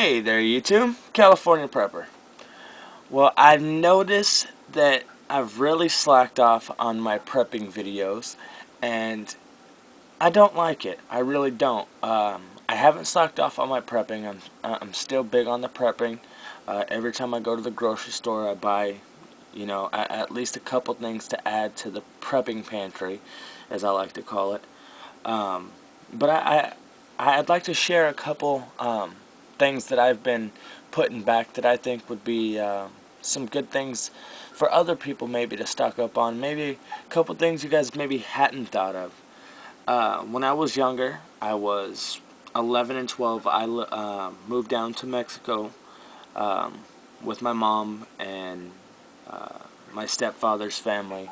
Hey there YouTube, California Prepper. Well, I've noticed that I've really slacked off on my prepping videos, and I don't like it. I really don't. I haven't slacked off on my prepping. I'm still big on the prepping. Every time I go to the grocery store, I buy, at least a couple things to add to the prepping pantry, as I like to call it. But I'd like to share a couple things that I've been putting back that I think would be some good things for other people maybe to stock up on. Maybe a couple things you guys maybe hadn't thought of. When I was younger, I was 11 and 12. I moved down to Mexico with my mom and my stepfather's family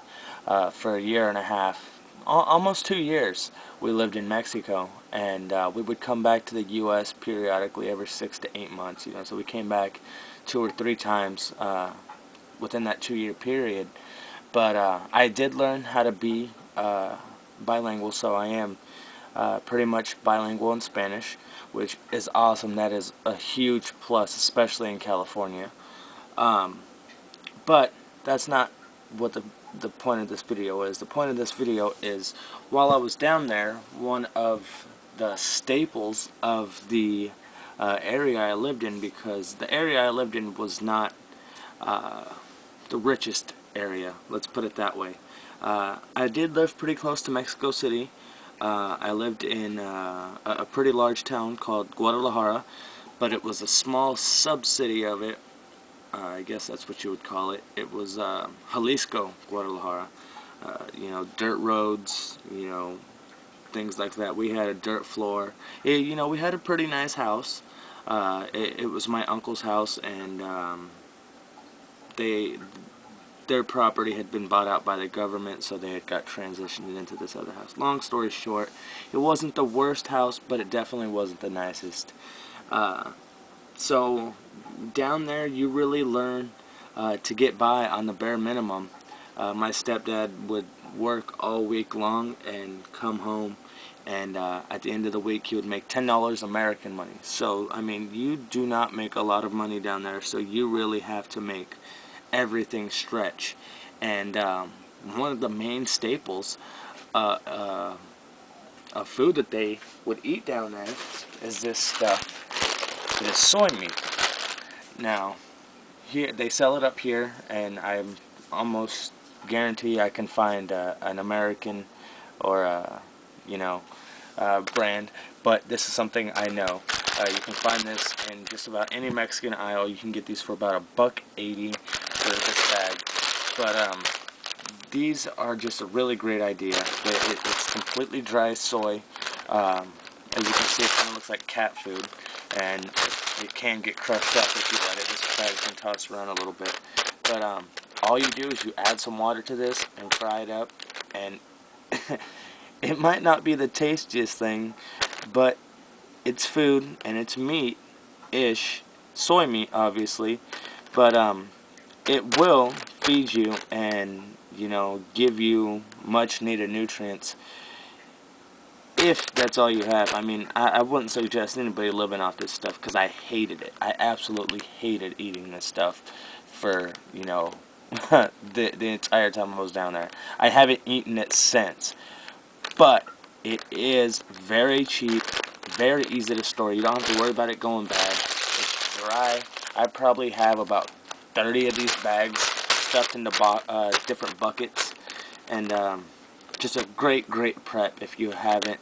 for a year and a half. Almost 2 years we lived in Mexico, and we would come back to the U.S. periodically every 6 to 8 months. So we came back 2 or 3 times within that 2-year period. But I did learn how to be bilingual, so I am pretty much bilingual in Spanish, which is awesome. That is a huge plus, especially in California. But that's not what the point of this video is. The point of this video is, while I was down there, one of the staples of the area I lived in, because the area I lived in was not the richest area, let's put it that way. I did live pretty close to Mexico City. I lived in a pretty large town called Guadalajara, but it was a small sub-city of it. I guess that's what you would call it. It was Jalisco, Guadalajara. Dirt roads, things like that. We had a dirt floor. We had a pretty nice house. It was my uncle's house, and their property had been bought out by the government, so they had got transitioned into this other house. Long story short, it wasn't the worst house, but it definitely wasn't the nicest. So down there, you really learn to get by on the bare minimum. My stepdad would work all week long and come home, and at the end of the week he would make $10 American money. So I mean, you do not make a lot of money down there, so you really have to make everything stretch. And one of the main staples of food that they would eat down there is this stuff. It is soy meat. Now, here they sell it up here, and I almost guarantee I can find an American or brand, but this is something I know. You can find this in just about any Mexican aisle. You can get these for about $1.80 for this bag. But these are just a really great idea. It's completely dry soy. As you can see, it kind of looks like cat food, and it can get crushed up if you let it. This bag can toss around a little bit. But all you do is you add some water to this and fry it up, and it might not be the tastiest thing, but it's food and it's meat-ish, soy meat obviously, but it will feed you and give you much needed nutrients if that's all you have. I mean, I wouldn't suggest anybody living off this stuff, because I hated it. I absolutely hated eating this stuff for the entire time I was down there. I haven't eaten it since. But it is very cheap, very easy to store. You don't have to worry about it going bad. It's dry. I probably have about 30 of these bags stuffed into different buckets. And just a great prep if you haven't,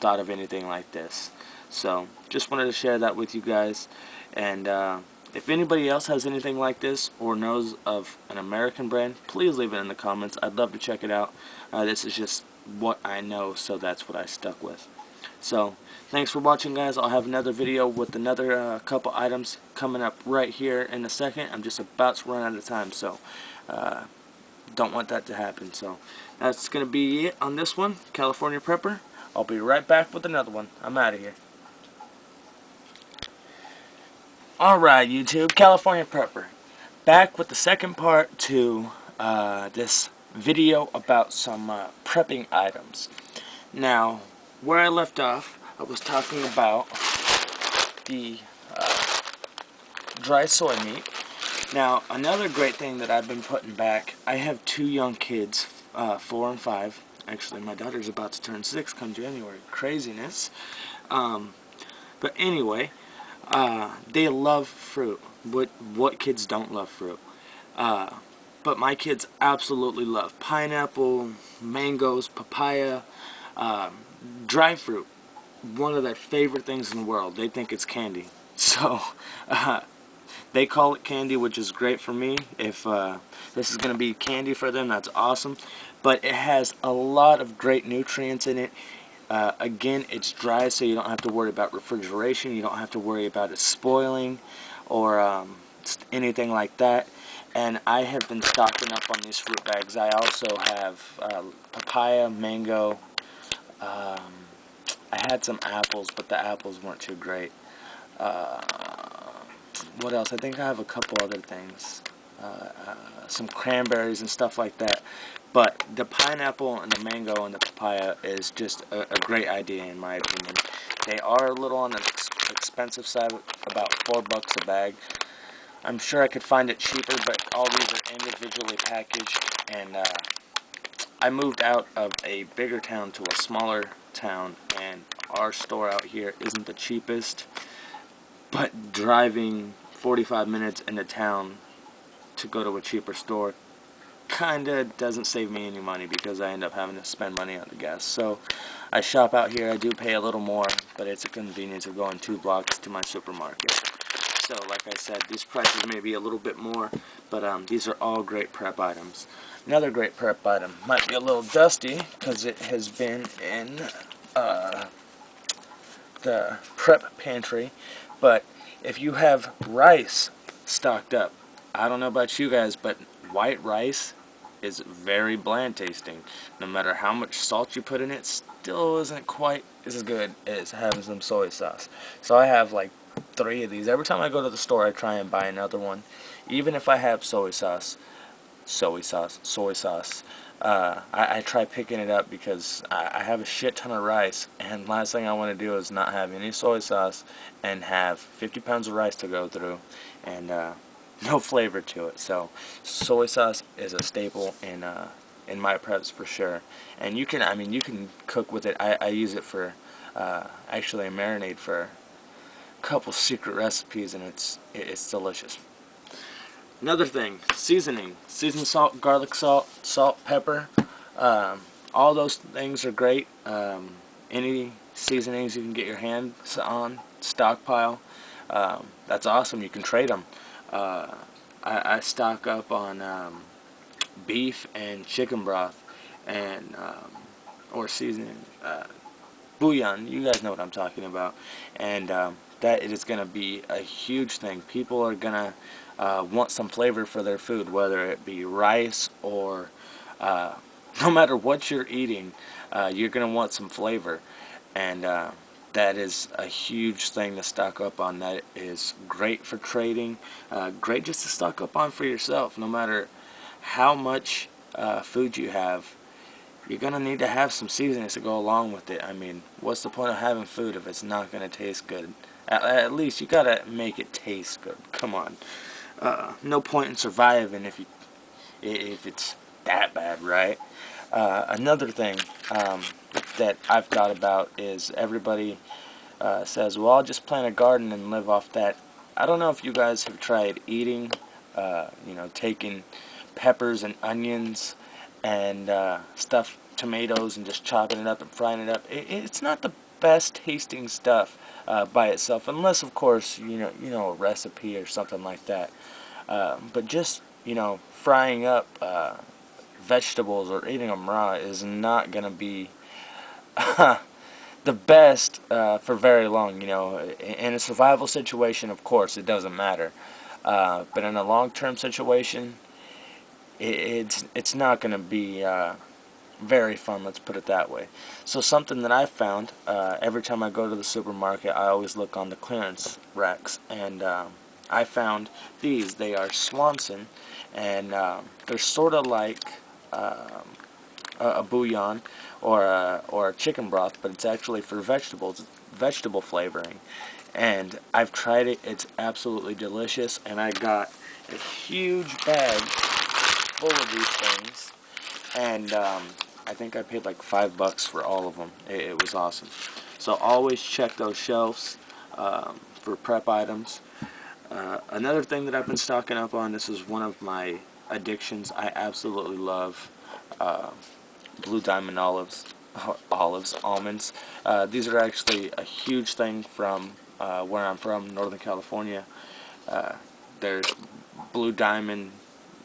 thought of anything like this. So, just wanted to share that with you guys. And if anybody else has anything like this or knows of an American brand, please leave it in the comments. I'd love to check it out. This is just what I know, so that's what I stuck with. So thanks for watching, guys. I'll have another video with another couple items coming up right here in a second. I'm just about to run out of time, so don't want that to happen. So that's gonna be it on this one, California Prepper. I'll be right back with another one. I'm out of here. Alright YouTube, California Prepper, back with the second part to this video about some prepping items. Now, where I left off, I was talking about the dry soy meat. Now, another great thing that I've been putting back, I have 2 young kids, 4 and 5. Actually, my daughter's about to turn 6 come January. Craziness. But anyway, they love fruit. What kids don't love fruit? But my kids absolutely love pineapple, mangoes, papaya, dry fruit. One of their favorite things in the world. They think it's candy. So, they call it candy, which is great for me. If this is going to be candy for them, that's awesome. But it has a lot of great nutrients in it. Again, it's dry, so you don't have to worry about refrigeration. You don't have to worry about it spoiling or anything like that. And I have been stocking up on these fruit bags. I also have papaya, mango. I had some apples, but the apples weren't too great. What else? I think I have a couple other things. Some cranberries and stuff like that. But the pineapple and the mango and the papaya is just a great idea in my opinion. They are a little on the expensive side, about $4 a bag. I'm sure I could find it cheaper, but all these are individually packaged. And I moved out of a bigger town to a smaller town, and our store out here isn't the cheapest. But driving 45 minutes into town to go to a cheaper store kinda doesn't save me any money because I end up having to spend money on the gas. So I shop out here. I do pay a little more, but it's a convenience of going 2 blocks to my supermarket. So like I said, these prices may be a little bit more, but these are all great prep items. Another great prep item might be a little dusty because it has been in the prep pantry, but if you have rice stocked up, I don't know about you guys, but white rice is very bland tasting. No matter how much salt you put in it, still isn't quite as good as having some soy sauce. So I have like 3 of these. Every time I go to the store, I try and buy another one. Even if I have soy sauce, I try picking it up because I have a shit ton of rice, and last thing I want to do is not have any soy sauce and have 50 pounds of rice to go through and no flavor to it. So soy sauce is a staple in my preps for sure. And you can, I mean, you can cook with it. I use it for actually a marinade for a couple secret recipes, and it's delicious. Another thing, seasoning. Seasoned salt, garlic salt, salt, pepper. All those things are great. Any seasonings you can get your hands on, stockpile. That's awesome. You can trade them. I stock up on beef and chicken broth and or seasoning. Bouillon, you guys know what I'm talking about, and that it is going to be a huge thing. People are going to want some flavor for their food, whether it be rice or no matter what you're eating, you're going to want some flavor, and that is a huge thing to stock up on. That is great for trading, great just to stock up on for yourself. No matter how much food you have, you're going to need to have some seasonings to go along with it. I mean, what's the point of having food if it's not going to taste good? At least you got to make it taste good. Come on. No point in surviving if it's that bad, right? Another thing that I've thought about is everybody says, well, I'll just plant a garden and live off that. I don't know if you guys have tried eating, taking peppers and onions and tomatoes and just chopping it up and frying it up. It's not the best tasting stuff by itself, unless of course you know a recipe or something like that. But just frying up vegetables or eating them raw is not gonna be the best for very long. In a survival situation, of course, it doesn't matter. But in a long-term situation, it's not going to be very fun, let's put it that way. So something that I've found, every time I go to the supermarket, I always look on the clearance racks, and I found these. They are Swanson, and they're sort of like a bouillon or a chicken broth, but it's actually for vegetable flavoring. and I've tried it. It's absolutely delicious, and I got a huge bag full of these things, and I think I paid like $5 for all of them. It was awesome. So always check those shelves for prep items. Another thing that I've been stocking up on, this is one of my addictions. I absolutely love blue diamond almonds. These are actually a huge thing from where I'm from, Northern California. There's blue diamond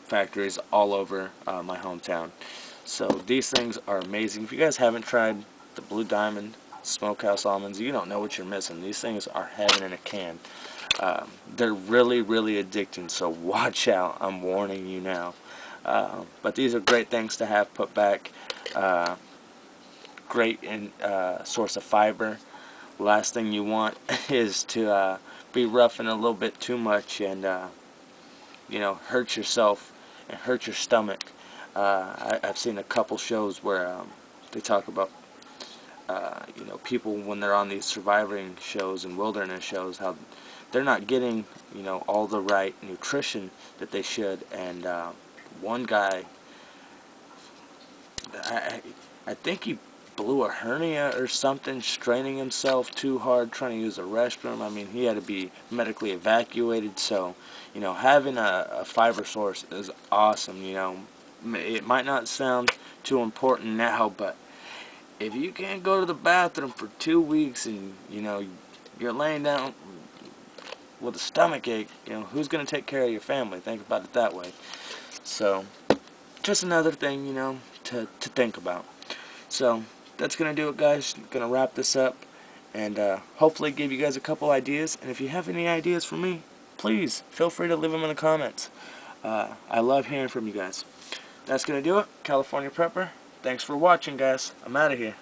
factories all over my hometown. So these things are amazing. If you guys haven't tried the blue diamond smokehouse almonds, you don't know what you're missing. These things are heaven in a can. They're really, really addicting, so watch out. I'm warning you now. But these are great things to have put back. Great source of fiber. Last thing you want is to be roughing a little bit too much and hurt yourself and hurt your stomach. I've seen a couple shows where they talk about people when they're on these surviving shows and wilderness shows, how they're not getting all the right nutrition that they should. And one guy, I think he blew a hernia or something, straining himself too hard trying to use a restroom. I mean, he had to be medically evacuated. So having a fiber source is awesome. It might not sound too important now, but if you can't go to the bathroom for 2 weeks and you're laying down with a stomach ache, who's going to take care of your family? Think about it that way. So just another thing to think about. So that's going to do it, guys. Going to wrap this up and hopefully give you guys a couple ideas. And if you have any ideas for me, please feel free to leave them in the comments. I love hearing from you guys. That's going to do it. California Prepper. Thanks for watching, guys. I'm out of here.